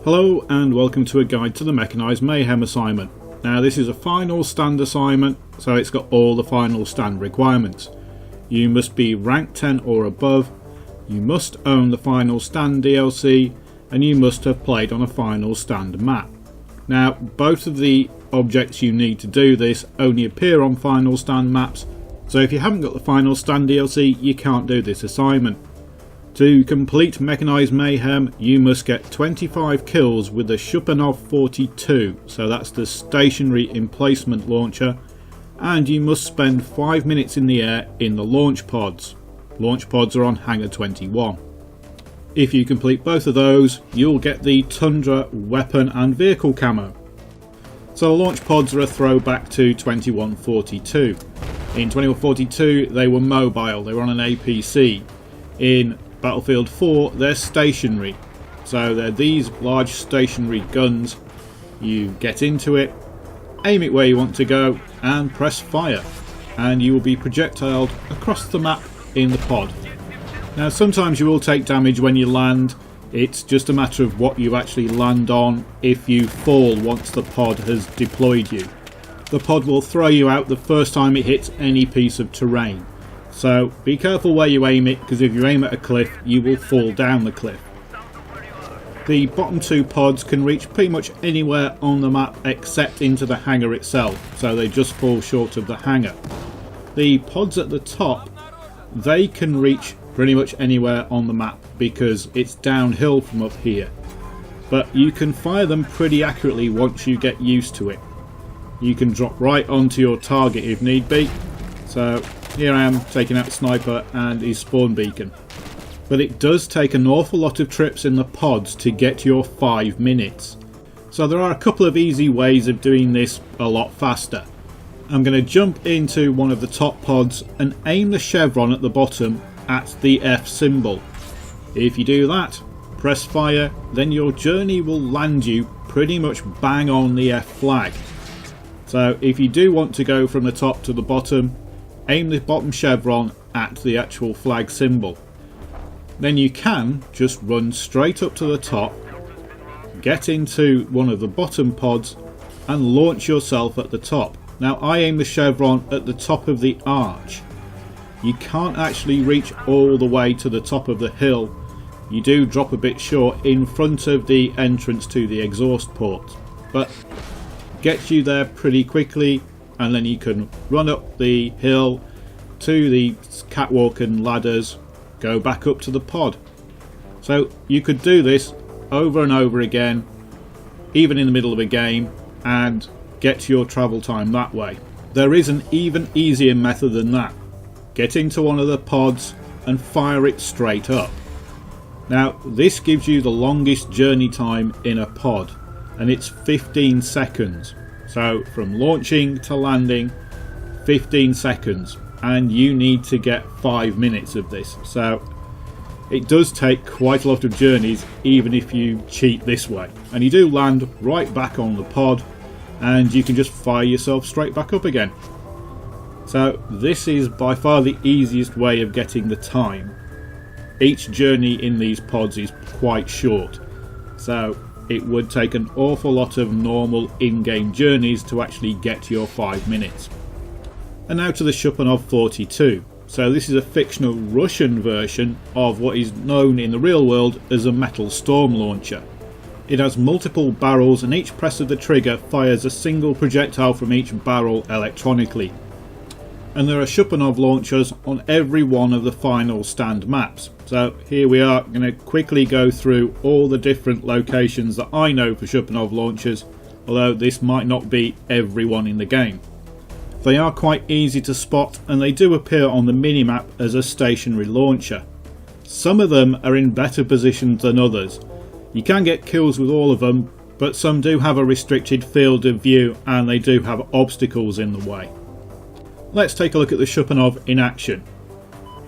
Hello and welcome to a guide to the Mechanised Mayhem assignment. Now this is a final stand assignment, so it's got all the final stand requirements. You must be rank 10 or above, you must own the final stand DLC, and you must have played on a final stand map. Now both of the objects you need to do this only appear on final stand maps, so if you haven't got the final stand DLC you can't do this assignment. To complete Mechanised Mayhem, you must get 25 kills with the Schipunov 42, so that's the stationary emplacement launcher, and you must spend 5 minutes in the air in the launch pods. Launch pods are on Hangar 21. If you complete both of those, you'll get the Tundra weapon and vehicle camo. So launch pods are a throwback to 2142. In 2142 they were mobile, they were on an APC. In Battlefield 4 they're stationary, so they're these large stationary guns. You get into it, aim it where you want to go and press fire, and you will be projectiled across the map in the pod. Now sometimes you will take damage when you land, it's just a matter of what you actually land on if you fall once the pod has deployed you. The pod will throw you out the first time it hits any piece of terrain. So be careful where you aim it, because if you aim at a cliff you will fall down the cliff. The bottom two pods can reach pretty much anywhere on the map except into the hangar itself, so they just fall short of the hangar. The pods at the top, they can reach pretty much anywhere on the map because it's downhill from up here, but you can fire them pretty accurately once you get used to it. You can drop right onto your target if need be. So here I am taking out Sniper and his spawn beacon. But it does take an awful lot of trips in the pods to get your 5 minutes. So there are a couple of easy ways of doing this a lot faster. I'm going to jump into one of the top pods and aim the chevron at the bottom at the F symbol. If you do that, press fire, then your journey will land you pretty much bang on the F flag. So if you do want to go from the top to the bottom, aim the bottom chevron at the actual flag symbol. Then you can just run straight up to the top, get into one of the bottom pods and launch yourself at the top. Now I aim the chevron at the top of the arch. You can't actually reach all the way to the top of the hill. You do drop a bit short in front of the entrance to the exhaust port, but gets you there pretty quickly, and then you can run up the hill to the catwalk and ladders, go back up to the pod. So you could do this over and over again, even in the middle of a game, and get your travel time that way. There is an even easier method than that. Get into one of the pods and fire it straight up. Now this gives you the longest journey time in a pod, and it's 15 seconds. So from launching to landing, 15 seconds, and you need to get 5 minutes of this. So it does take quite a lot of journeys even if you cheat this way, and you do land right back on the pod and you can just fire yourself straight back up again. So this is by far the easiest way of getting the time. Each journey in these pods is quite short, so it would take an awful lot of normal in-game journeys to actually get your 5 minutes. And now to the Schipunov 42. So this is a fictional Russian version of what is known in the real world as a metal storm launcher. It has multiple barrels and each press of the trigger fires a single projectile from each barrel electronically. And there are Schipunov launchers on every one of the final stand maps. So here we are going to quickly go through all the different locations that I know for Schipunov launchers, although this might not be everyone in the game. They are quite easy to spot, and they do appear on the minimap as a stationary launcher. Some of them are in better positions than others. You can get kills with all of them, but some do have a restricted field of view and they do have obstacles in the way. Let's take a look at the Schipunov in action.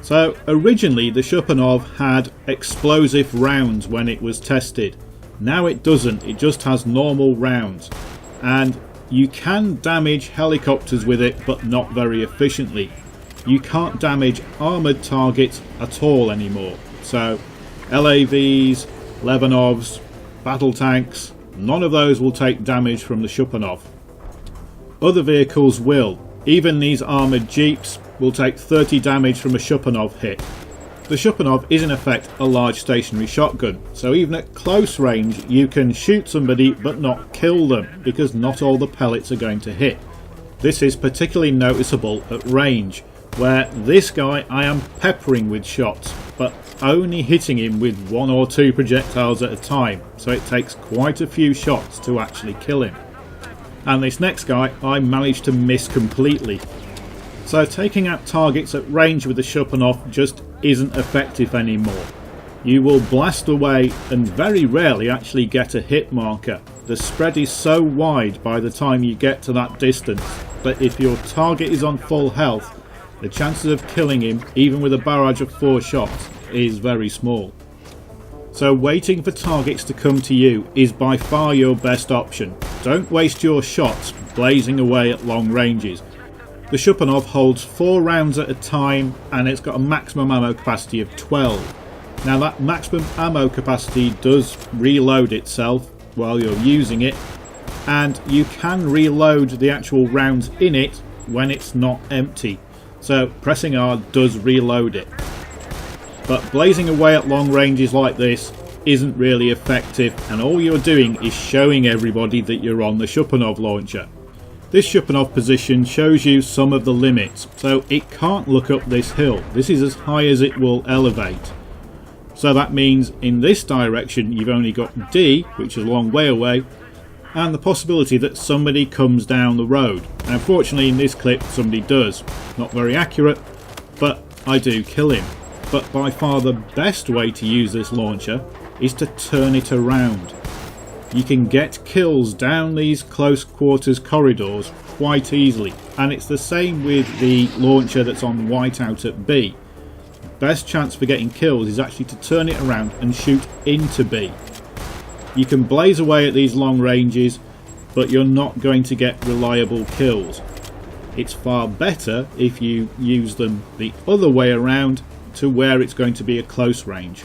So originally the Schipunov had explosive rounds when it was tested. Now it doesn't, it just has normal rounds. And you can damage helicopters with it, but not very efficiently. You can't damage armoured targets at all anymore. So LAVs, Levanovs, battle tanks, none of those will take damage from the Schipunov. Other vehicles will. Even these armoured jeeps will take 30 damage from a Schipunov hit. The Schipunov is in effect a large stationary shotgun, so even at close range you can shoot somebody but not kill them, because not all the pellets are going to hit. This is particularly noticeable at range, where this guy I am peppering with shots, but only hitting him with 1 or 2 projectiles at a time, so it takes quite a few shots to actually kill him. And this next guy I managed to miss completely. So taking out targets at range with the Schipunov just isn't effective anymore. You will blast away and very rarely actually get a hit marker. The spread is so wide by the time you get to that distance that if your target is on full health, the chances of killing him, even with a barrage of 4 shots, is very small. So waiting for targets to come to you is by far your best option. Don't waste your shots blazing away at long ranges. The Schipunov holds 4 rounds at a time and it's got a maximum ammo capacity of 12. Now that maximum ammo capacity does reload itself while you're using it, and you can reload the actual rounds in it when it's not empty. So pressing R does reload it. But blazing away at long ranges like this isn't really effective, and all you're doing is showing everybody that you're on the Schipunov launcher. This Schipunov position shows you some of the limits, so it can't look up this hill. This is as high as it will elevate. So that means in this direction you've only got D, which is a long way away, and the possibility that somebody comes down the road. And unfortunately in this clip somebody does. Not very accurate, but I do kill him. But by far the best way to use this launcher is to turn it around. You can get kills down these close quarters corridors quite easily, and it's the same with the launcher that's on whiteout at B. The best chance for getting kills is actually to turn it around and shoot into B. You can blaze away at these long ranges, but you're not going to get reliable kills. It's far better if you use them the other way around to where it's going to be a close range.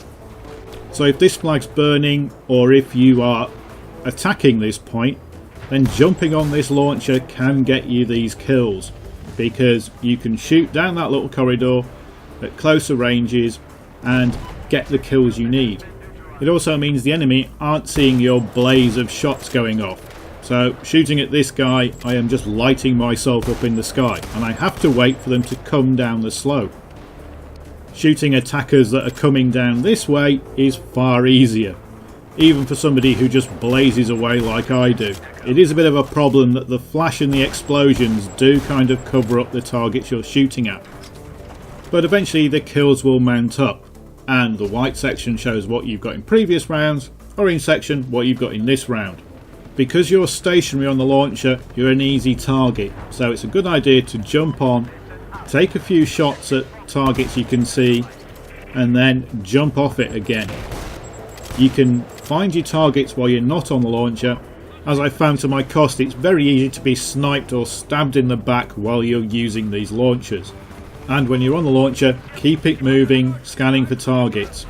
So if this flag's burning, or if you are attacking this point, then jumping on this launcher can get you these kills, because you can shoot down that little corridor at closer ranges and get the kills you need. It also means the enemy aren't seeing your blaze of shots going off. So shooting at this guy, I am just lighting myself up in the sky, and I have to wait for them to come down the slope. Shooting attackers that are coming down this way is far easier, even for somebody who just blazes away like I do. It is a bit of a problem that the flash and the explosions do kind of cover up the targets you're shooting at. But eventually the kills will mount up, and the white section shows what you've got in previous rounds, orange section what you've got in this round. Because you're stationary on the launcher, you're an easy target, so it's a good idea to jump on, take a few shots at targets you can see, and then jump off it again. You can find your targets while you're not on the launcher. As I found to my cost, it's very easy to be sniped or stabbed in the back while you're using these launchers. And when you're on the launcher, keep it moving, scanning for targets.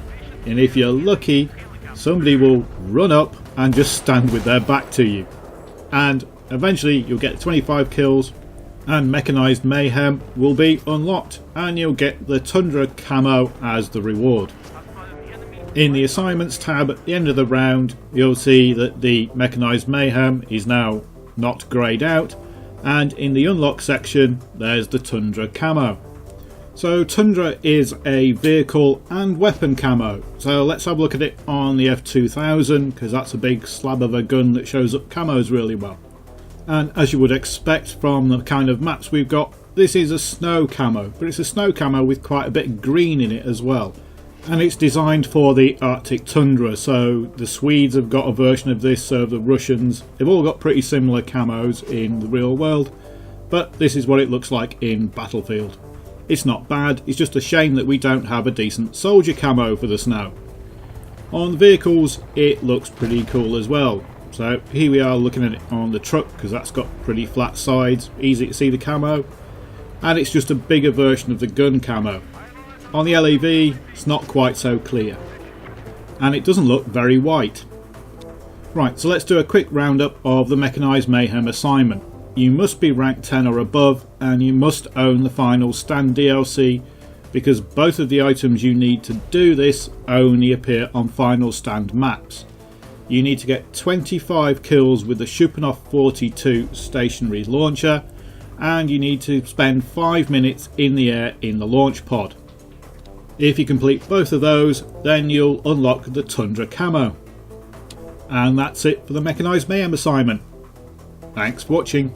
And if you're lucky, somebody will run up and just stand with their back to you. And eventually you'll get 25 kills, and Mechanized Mayhem will be unlocked, and you'll get the Tundra Camo as the reward. In the assignments tab at the end of the round, you'll see that the Mechanized Mayhem is now not greyed out, and in the unlock section there's the Tundra Camo. So Tundra is a vehicle and weapon camo, so let's have a look at it on the F2000, because that's a big slab of a gun that shows up camos really well. And as you would expect from the kind of maps we've got, this is a snow camo, but it's a snow camo with quite a bit of green in it as well. And it's designed for the Arctic tundra, so the Swedes have got a version of this, so the Russians, they've all got pretty similar camos in the real world, but this is what it looks like in Battlefield. It's not bad, it's just a shame that we don't have a decent soldier camo for the snow. On the vehicles it looks pretty cool as well. So here we are looking at it on the truck, because that's got pretty flat sides, easy to see the camo, and it's just a bigger version of the gun camo. On the LEV it's not quite so clear, and it doesn't look very white. Right, so let's do a quick roundup of the Mechanised Mayhem assignment. You must be rank 10 or above, and you must own the final stand DLC, because both of the items you need to do this only appear on final stand maps. You need to get 25 kills with the Schipunov 42 stationary launcher, and you need to spend 5 minutes in the air in the launch pod. If you complete both of those, then you'll unlock the Tundra Camo. And that's it for the Mechanised Mayhem assignment. Thanks for watching.